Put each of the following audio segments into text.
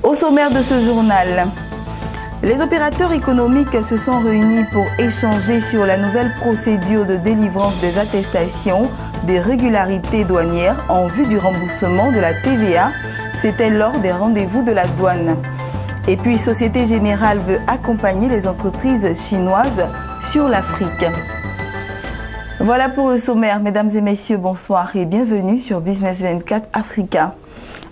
Au sommaire de ce journal, les opérateurs économiques se sont réunis pour échanger sur la nouvelle procédure de délivrance des attestations des régularités douanières en vue du remboursement de la TVA. C'était lors des rendez-vous de la douane. Et puis, Société Générale veut accompagner les entreprises chinoises sur l'Afrique. Voilà pour le sommaire. Mesdames et messieurs, bonsoir et bienvenue sur Business 24 Africa.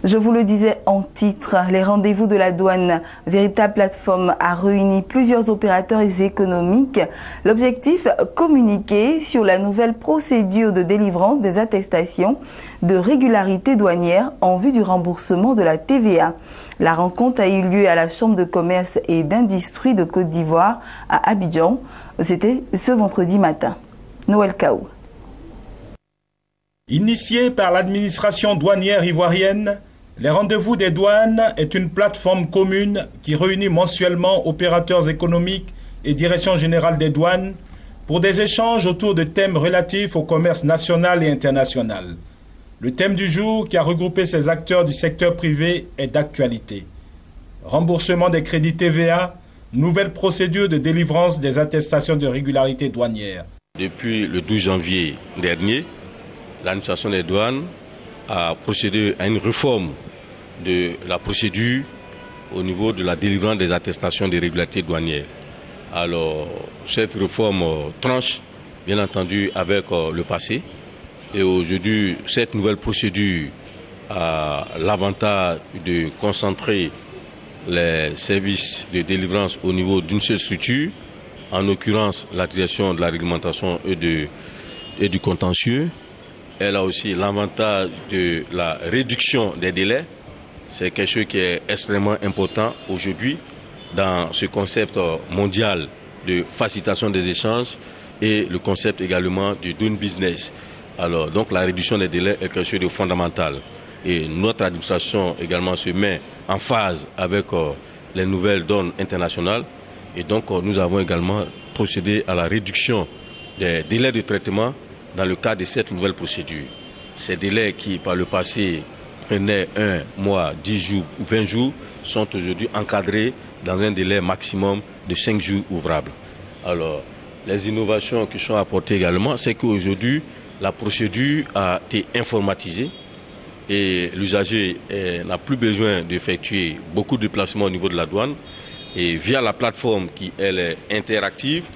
Je vous le disais en titre, les rendez-vous de la douane, véritable plateforme, a réuni plusieurs opérateurs économiques. L'objectif, communiquer sur la nouvelle procédure de délivrance des attestations de régularité douanière en vue du remboursement de la TVA. La rencontre a eu lieu à la Chambre de commerce et d'industrie de Côte d'Ivoire à Abidjan. C'était ce vendredi matin. Noël Kaou. Initié par l'administration douanière ivoirienne, les rendez-vous des douanes est une plateforme commune qui réunit mensuellement opérateurs économiques et direction générale des douanes pour des échanges autour de thèmes relatifs au commerce national et international. Le thème du jour qui a regroupé ces acteurs du secteur privé est d'actualité. Remboursement des crédits TVA, nouvelle procédure de délivrance des attestations de régularité douanière. Depuis le 12 janvier dernier, l'administration des douanes a procédé à une réforme de la procédure au niveau de la délivrance des attestations de régularité douanière. Alors, cette réforme tranche, bien entendu, avec le passé. Et aujourd'hui, cette nouvelle procédure a l'avantage de concentrer les services de délivrance au niveau d'une seule structure, en l'occurrence la direction de la réglementation et du contentieux. Elle a aussi l'avantage de la réduction des délais. C'est quelque chose qui est extrêmement important aujourd'hui dans ce concept mondial de facilitation des échanges et le concept également du doing business. Alors, donc la réduction des délais est quelque chose de fondamental. Et notre administration également se met en phase avec les nouvelles donnes internationales. Et donc, nous avons également procédé à la réduction des délais de traitement dans le cadre de cette nouvelle procédure. Ces délais qui, par le passé, prenaient 1 mois, 10 jours ou 20 jours, sont aujourd'hui encadrés dans un délai maximum de 5 jours ouvrables. Alors, les innovations qui sont apportées également, c'est qu'aujourd'hui, la procédure a été informatisée et l'usager n'a plus besoin d'effectuer beaucoup de déplacements au niveau de la douane. Et via la plateforme qui, elle, est interactive,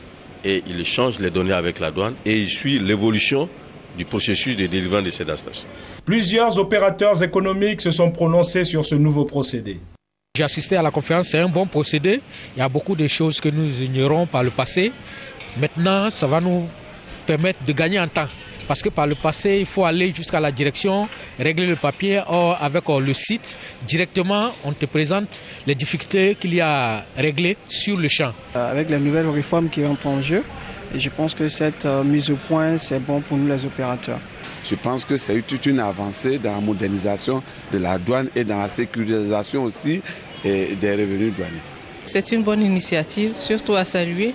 et il échange les données avec la douane et il suit l'évolution du processus de délivrance de ces attestations. Plusieurs opérateurs économiques se sont prononcés sur ce nouveau procédé. J'ai assisté à la conférence, c'est un bon procédé. Il y a beaucoup de choses que nous ignorons par le passé. Maintenant, ça va nous permettre de gagner en temps. Parce que par le passé, il faut aller jusqu'à la direction, régler le papier. Or, avec le site, directement, on te présente les difficultés qu'il y a à régler sur le champ. Avec les nouvelles réformes qui entrent en jeu, je pense que cette mise au point, c'est bon pour nous les opérateurs. Je pense que c'est toute une avancée dans la modernisation de la douane et dans la sécurisation aussi des revenus douaniers. C'est une bonne initiative, surtout à saluer.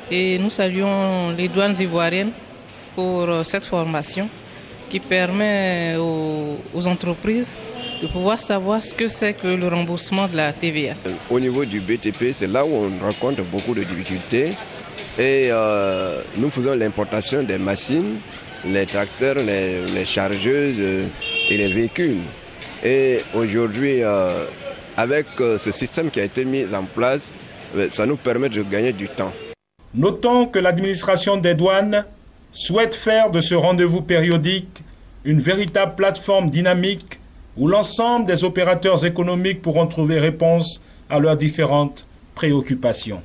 Et nous saluons les douanes ivoiriennes pour cette formation qui permet aux entreprises de pouvoir savoir ce que c'est que le remboursement de la TVA. Au niveau du BTP, c'est là où on rencontre beaucoup de difficultés et nous faisons l'importation des machines, les tracteurs, les chargeuses et les véhicules. Et aujourd'hui, avec ce système qui a été mis en place, ça nous permet de gagner du temps. Notons que l'administration des douanes souhaite faire de ce rendez-vous périodique une véritable plateforme dynamique où l'ensemble des opérateurs économiques pourront trouver réponse à leurs différentes préoccupations.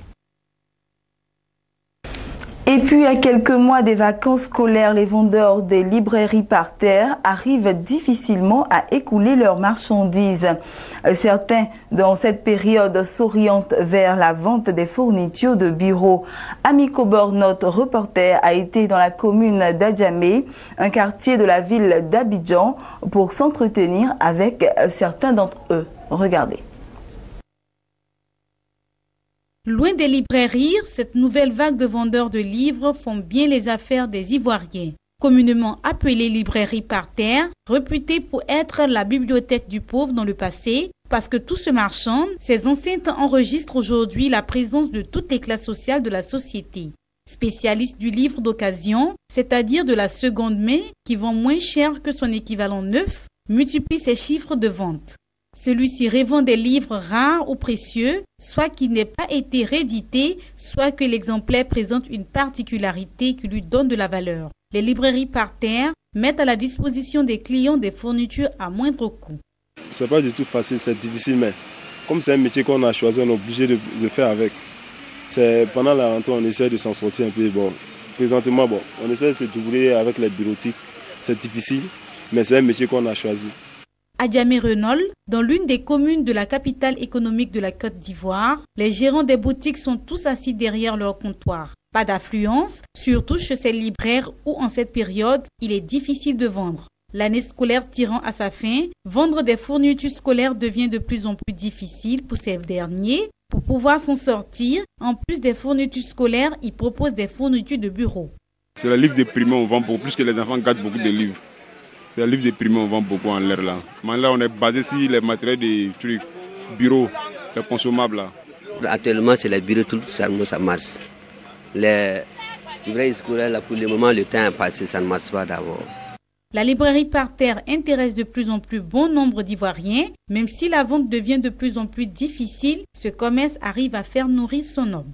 Et puis, à quelques mois des vacances scolaires, les vendeurs des librairies par terre arrivent difficilement à écouler leurs marchandises. Certains, dans cette période, s'orientent vers la vente des fournitures de bureau. Amico Bor, notre reporter, a été dans la commune d'Adjamé, un quartier de la ville d'Abidjan, pour s'entretenir avec certains d'entre eux. Regardez. Loin des librairies, cette nouvelle vague de vendeurs de livres font bien les affaires des Ivoiriens. communément appelée librairie par terre, réputée pour être la bibliothèque du pauvre dans le passé, parce que tout se marchande, ces enceintes enregistrent aujourd'hui la présence de toutes les classes sociales de la société. Spécialiste du livre d'occasion, c'est-à-dire de la seconde main qui vend moins cher que son équivalent neuf, multiplie ses chiffres de vente. Celui-ci revend des livres rares ou précieux, soit qui n'aient pas été réédités, soit que l'exemplaire présente une particularité qui lui donne de la valeur. Les librairies par terre mettent à la disposition des clients des fournitures à moindre coût. C'est pas du tout facile, c'est difficile, mais comme c'est un métier qu'on a choisi, on est obligé de faire avec. Pendant la rentrée, on essaie de s'en sortir un peu. Bon, présentement, on essaie de se débrouiller avec les bureautiques. C'est difficile, mais c'est un métier qu'on a choisi. À Djamé-Renol, dans l'une des communes de la capitale économique de la Côte d'Ivoire, les gérants des boutiques sont tous assis derrière leur comptoir. Pas d'affluence, surtout chez ces libraires où en cette période, il est difficile de vendre. L'année scolaire tirant à sa fin, vendre des fournitures scolaires devient de plus en plus difficile pour ces derniers. Pour pouvoir s'en sortir, en plus des fournitures scolaires, ils proposent des fournitures de bureau. C'est le livre déprimé, on vend beaucoup plus que les enfants gardent beaucoup de livres. C'est le livre déprimé, on vend beaucoup en l'air là. Mais là, on est basé sur les matériels des trucs, bureaux, les consommables là. Actuellement, c'est les bureaux, tout ça marche. Les librairies scolaires, là, pour le moment, le temps est passé, ça ne marche pas d'abord. La librairie par terre intéresse de plus en plus bon nombre d'Ivoiriens. Même si la vente devient de plus en plus difficile, ce commerce arrive à faire nourrir son homme.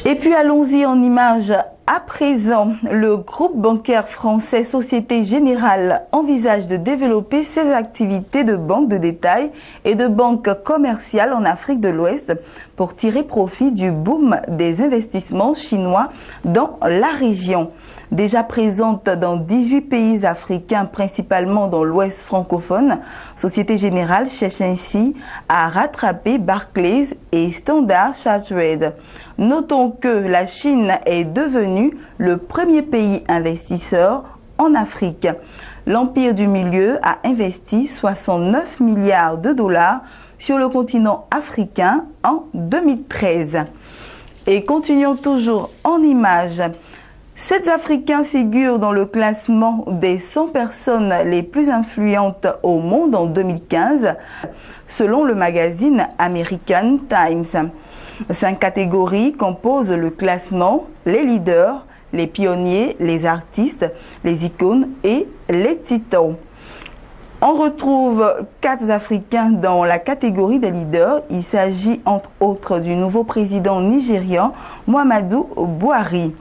Et puis allons-y en images. À présent, le groupe bancaire français Société Générale envisage de développer ses activités de banque de détail et de banque commerciale en Afrique de l'Ouest pour tirer profit du boom des investissements chinois dans la région. Déjà présente dans 18 pays africains, principalement dans l'Ouest francophone, Société Générale cherche ainsi à rattraper Barclays et Standard Chartered. Notons que la Chine est devenue le premier pays investisseur en Afrique. L'Empire du Milieu a investi 69 milliards de dollars sur le continent africain en 2013. Et continuons toujours en images. 7 Africains figurent dans le classement des 100 personnes les plus influentes au monde en 2015, selon le magazine American Times. 5 catégories composent le classement: les leaders, les pionniers, les artistes, les icônes et les titans. On retrouve 4 Africains dans la catégorie des leaders. Il s'agit entre autres du nouveau président nigérian Muhammadu Buhari.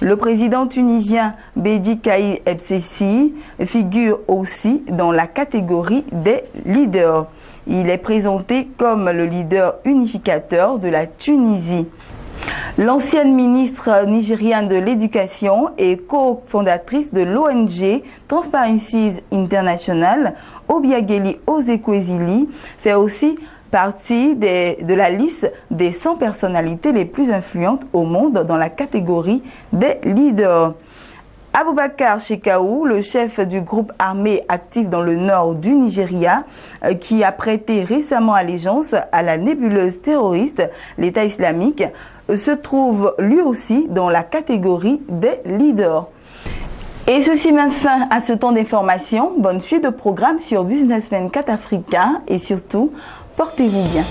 Le président tunisien Bédi Caïd Essebsi figure aussi dans la catégorie des leaders. Il est présenté comme le leader unificateur de la Tunisie. L'ancienne ministre nigériane de l'Éducation et cofondatrice de l'ONG Transparency International, Obiageli Ozekwesili, fait aussi partie de la liste des 100 personnalités les plus influentes au monde dans la catégorie des leaders. Aboubakar Shekau, le chef du groupe armé actif dans le nord du Nigeria, qui a prêté récemment allégeance à la nébuleuse terroriste l'État islamique, se trouve lui aussi dans la catégorie des leaders. Et ceci met fin à ce temps d'information. Bonne suite de programmes sur Business 24 Africa et surtout, portez-vous bien.